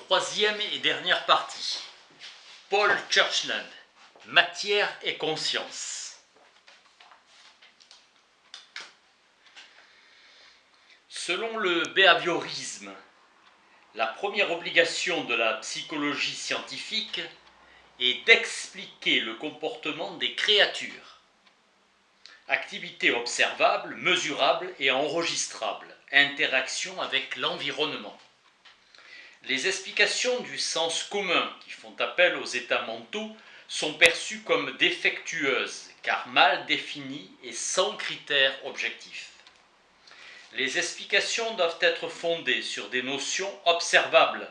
Troisième et dernière partie. Paul Churchland, Matière et conscience. Selon le behaviorisme, la première obligation de la psychologie scientifique est d'expliquer le comportement des créatures. Activité observable, mesurable et enregistrable, interaction avec l'environnement. Les explications du sens commun qui font appel aux états mentaux sont perçues comme défectueuses, car mal définies et sans critères objectifs. Les explications doivent être fondées sur des notions observables,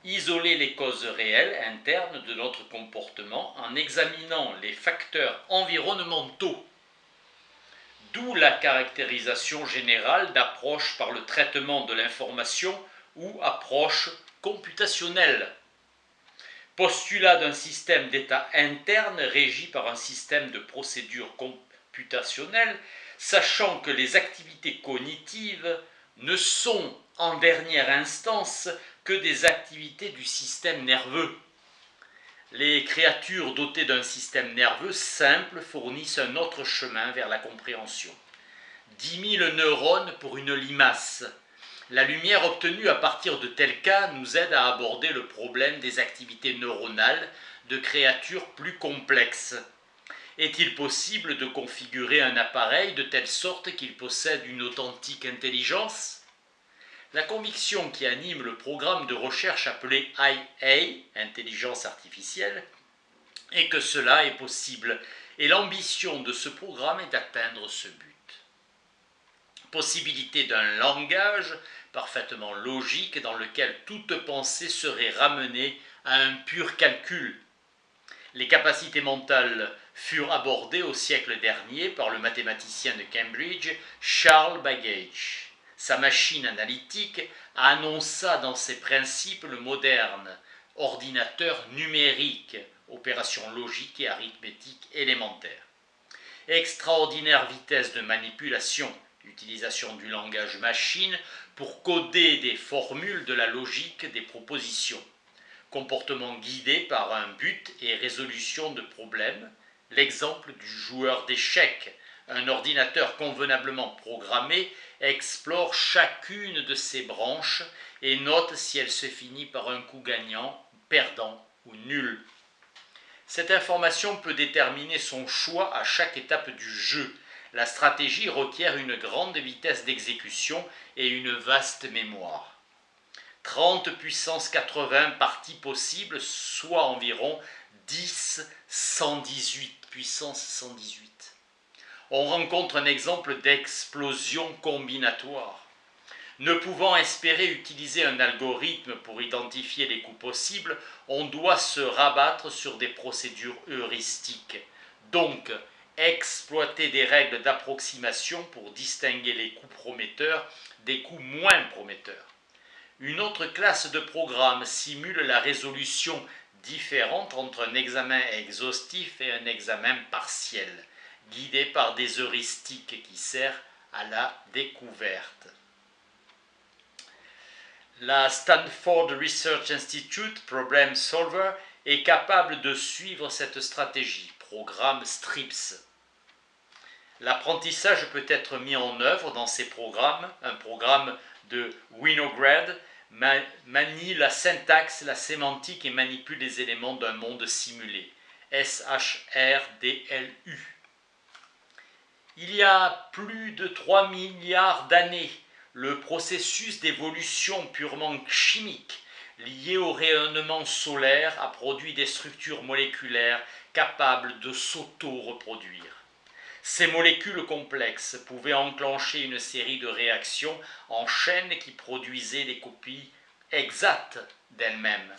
isoler les causes réelles internes de notre comportement en examinant les facteurs environnementaux. D'où la caractérisation générale d'approche par le traitement de l'information ou approche computationnelle. Postulat d'un système d'état interne régi par un système de procédures computationnelles, sachant que les activités cognitives ne sont en dernière instance que des activités du système nerveux. Les créatures dotées d'un système nerveux simple fournissent un autre chemin vers la compréhension. 10 000 neurones pour une limace. La lumière obtenue à partir de tels cas nous aide à aborder le problème des activités neuronales de créatures plus complexes. Est-il possible de configurer un appareil de telle sorte qu'il possède une authentique intelligence ? La conviction qui anime le programme de recherche appelé IA, intelligence artificielle, est que cela est possible, et l'ambition de ce programme est d'atteindre ce but. Possibilité d'un langage parfaitement logique dans lequel toute pensée serait ramenée à un pur calcul. Les capacités mentales furent abordées au siècle dernier par le mathématicien de Cambridge Charles Babbage. Sa machine analytique annonça dans ses principes le moderne ordinateur numérique, opération logique et arithmétique élémentaire. Extraordinaire vitesse de manipulation, utilisation du langage machine pour coder des formules de la logique des propositions. Comportement guidé par un but et résolution de problèmes. L'exemple du joueur d'échecs. Un ordinateur convenablement programmé explore chacune de ses branches et note si elle se finit par un coup gagnant, perdant ou nul. Cette information peut déterminer son choix à chaque étape du jeu. La stratégie requiert une grande vitesse d'exécution et une vaste mémoire. 30 puissance 80 parties possibles, soit environ 10 118 puissance 118. On rencontre un exemple d'explosion combinatoire. Ne pouvant espérer utiliser un algorithme pour identifier les coups possibles, on doit se rabattre sur des procédures heuristiques. Donc, exploiter des règles d'approximation pour distinguer les coups prometteurs des coups moins prometteurs. Une autre classe de programmes simule la résolution différente entre un examen exhaustif et un examen partiel, guidé par des heuristiques qui servent à la découverte. La Stanford Research Institute Problem Solver est capable de suivre cette stratégie, programme STRIPS. L'apprentissage peut être mis en œuvre dans ces programmes. Un programme de Winograd manie la syntaxe, la sémantique et manipule les éléments d'un monde simulé. SHRDLU. Il y a plus de 3 milliards d'années, le processus d'évolution purement chimique lié au rayonnement solaire a produit des structures moléculaires capables de s'auto-reproduire. Ces molécules complexes pouvaient enclencher une série de réactions en chaîne qui produisaient des copies exactes d'elles-mêmes.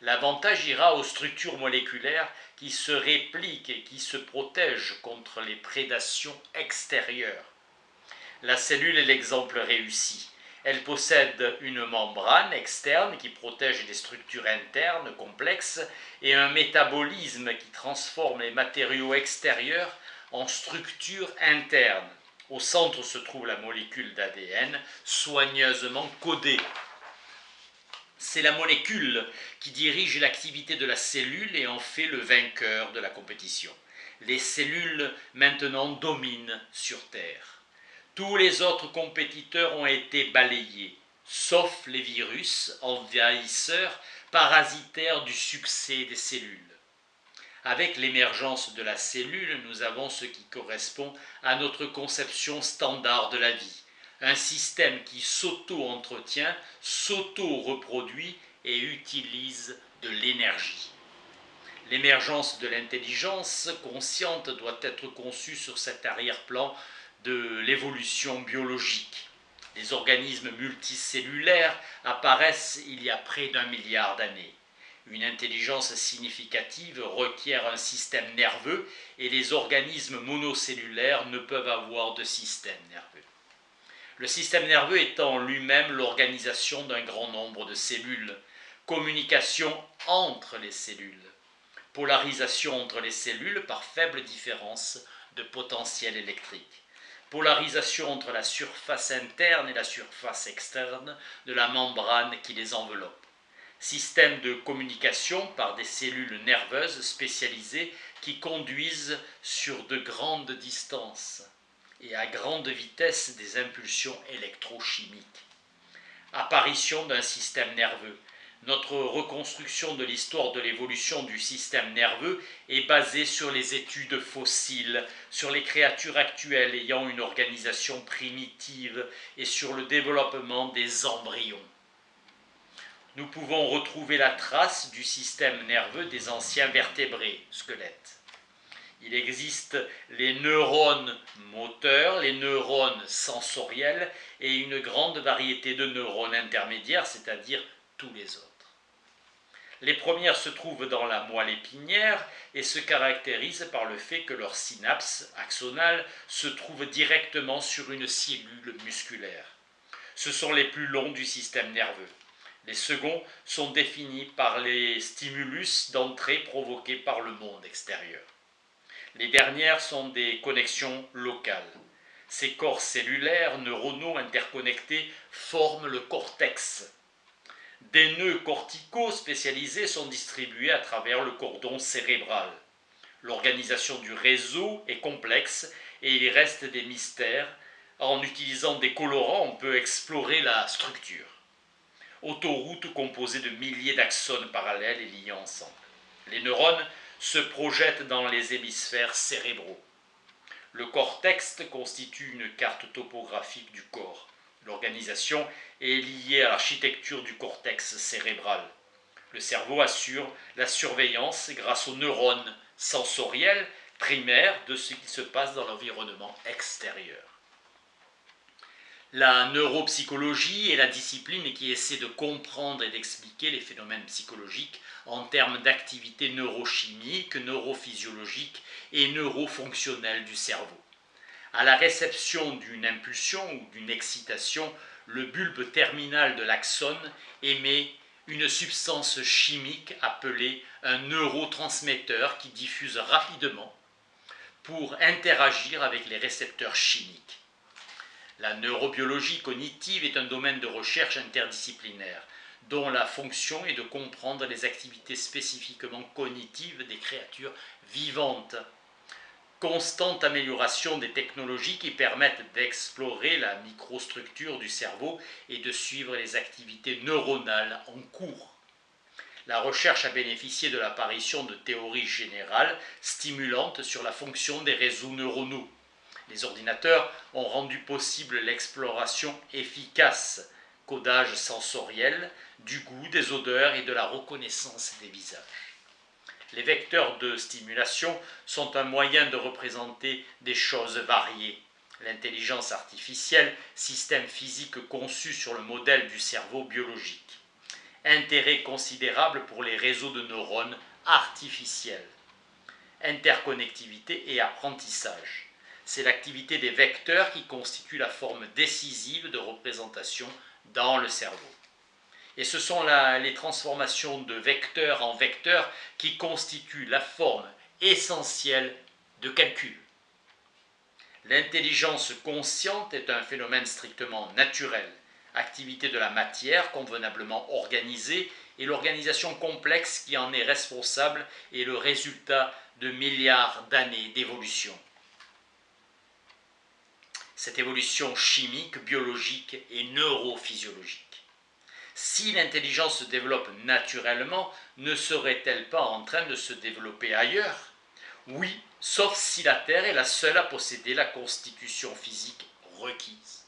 L'avantage ira aux structures moléculaires qui se répliquent et qui se protègent contre les prédations extérieures. La cellule est l'exemple réussi. Elle possède une membrane externe qui protège des structures internes complexes et un métabolisme qui transforme les matériaux extérieurs en structures internes. Au centre se trouve la molécule d'ADN soigneusement codée. C'est la molécule qui dirige l'activité de la cellule et en fait le vainqueur de la compétition. Les cellules maintenant dominent sur Terre. Tous les autres compétiteurs ont été balayés, sauf les virus, envahisseurs, parasitaires du succès des cellules. Avec l'émergence de la cellule, nous avons ce qui correspond à notre conception standard de la vie. Un système qui s'auto-entretient, s'auto-reproduit et utilise de l'énergie. L'émergence de l'intelligence consciente doit être conçue sur cet arrière-plan de l'évolution biologique. Les organismes multicellulaires apparaissent il y a près d'1 milliard d'années. Une intelligence significative requiert un système nerveux et les organismes monocellulaires ne peuvent avoir de système nerveux. Le système nerveux étant lui-même l'organisation d'un grand nombre de cellules, communication entre les cellules, polarisation entre les cellules par faible différence de potentiel électrique, polarisation entre la surface interne et la surface externe de la membrane qui les enveloppe, système de communication par des cellules nerveuses spécialisées qui conduisent sur de grandes distances et à grande vitesse des impulsions électrochimiques. Apparition d'un système nerveux. Notre reconstruction de l'histoire de l'évolution du système nerveux est basée sur les études fossiles, sur les créatures actuelles ayant une organisation primitive et sur le développement des embryons. Nous pouvons retrouver la trace du système nerveux des anciens vertébrés, squelettes. Il existe les neurones moteurs, les neurones sensoriels et une grande variété de neurones intermédiaires, c'est-à-dire tous les autres. Les premières se trouvent dans la moelle épinière et se caractérisent par le fait que leurs synapses axonales se trouvent directement sur une cellule musculaire. Ce sont les plus longs du système nerveux. Les seconds sont définis par les stimulus d'entrée provoqués par le monde extérieur. Les dernières sont des connexions locales. Ces corps cellulaires neuronaux interconnectés forment le cortex. Des nœuds corticaux spécialisés sont distribués à travers le cordon cérébral. L'organisation du réseau est complexe et il reste des mystères. En utilisant des colorants, on peut explorer la structure. Autoroute composée de milliers d'axones parallèles et liés ensemble. Les neurones se projettent dans les hémisphères cérébraux. Le cortex constitue une carte topographique du corps. L'organisation est liée à l'architecture du cortex cérébral. Le cerveau assure la surveillance grâce aux neurones sensoriels primaires de ce qui se passe dans l'environnement extérieur. La neuropsychologie est la discipline qui essaie de comprendre et d'expliquer les phénomènes psychologiques en termes d'activité neurochimique, neurophysiologique et neurofonctionnelle du cerveau. À la réception d'une impulsion ou d'une excitation, le bulbe terminal de l'axone émet une substance chimique appelée un neurotransmetteur qui diffuse rapidement pour interagir avec les récepteurs chimiques. La neurobiologie cognitive est un domaine de recherche interdisciplinaire dont la fonction est de comprendre les activités spécifiquement cognitives des créatures vivantes. Constante amélioration des technologies qui permettent d'explorer la microstructure du cerveau et de suivre les activités neuronales en cours. La recherche a bénéficié de l'apparition de théories générales stimulantes sur la fonction des réseaux neuronaux. Les ordinateurs ont rendu possible l'exploration efficace, codage sensoriel, du goût, des odeurs et de la reconnaissance des visages. Les vecteurs de stimulation sont un moyen de représenter des choses variées. L'intelligence artificielle, système physique conçu sur le modèle du cerveau biologique. Intérêt considérable pour les réseaux de neurones artificiels. Interconnectivité et apprentissage. C'est l'activité des vecteurs qui constitue la forme décisive de représentation dans le cerveau. Et ce sont les transformations de vecteur en vecteur qui constituent la forme essentielle de calcul. L'intelligence consciente est un phénomène strictement naturel, activité de la matière convenablement organisée, et l'organisation complexe qui en est responsable est le résultat de milliards d'années d'évolution. Cette évolution chimique, biologique et neurophysiologique. Si l'intelligence se développe naturellement, ne serait-elle pas en train de se développer ailleurs? Oui, sauf si la Terre est la seule à posséder la constitution physique requise.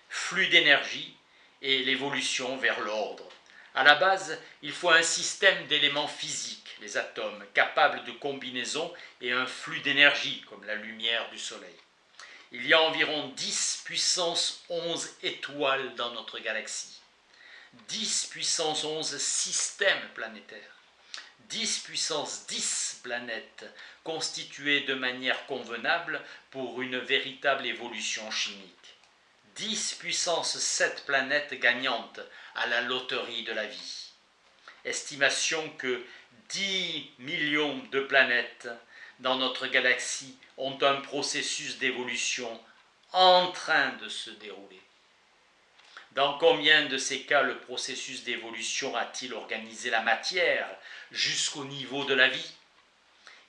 Flux d'énergie et l'évolution vers l'ordre. À la base, il faut un système d'éléments physiques, les atomes, capables de combinaison et un flux d'énergie, comme la lumière du Soleil. Il y a environ 10 puissance 11 étoiles dans notre galaxie, 10 puissance 11 systèmes planétaires, 10 puissance 10 planètes constituées de manière convenable pour une véritable évolution chimique. 10 puissance 7 planètes gagnantes à la loterie de la vie. Estimation que 10 millions de planètes dans notre galaxie ont un processus d'évolution en train de se dérouler. Dans combien de ces cas le processus d'évolution a-t-il organisé la matière jusqu'au niveau de la vie?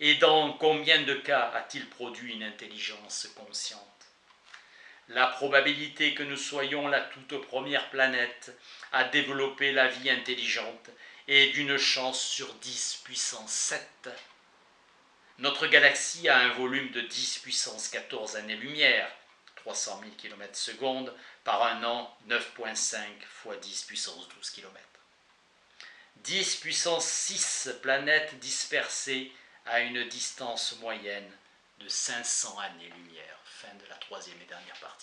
Et dans combien de cas a-t-il produit une intelligence consciente? La probabilité que nous soyons la toute première planète à développer la vie intelligente est d'une chance sur 10 puissance 7. Notre galaxie a un volume de 10 puissance 14 années-lumière, 300 000 km/s, par un an 9,5 fois 10 puissance 12 km. 10 puissance 6 planètes dispersées à une distance moyenne de 500 années-lumière. Fin de la troisième et dernière partie.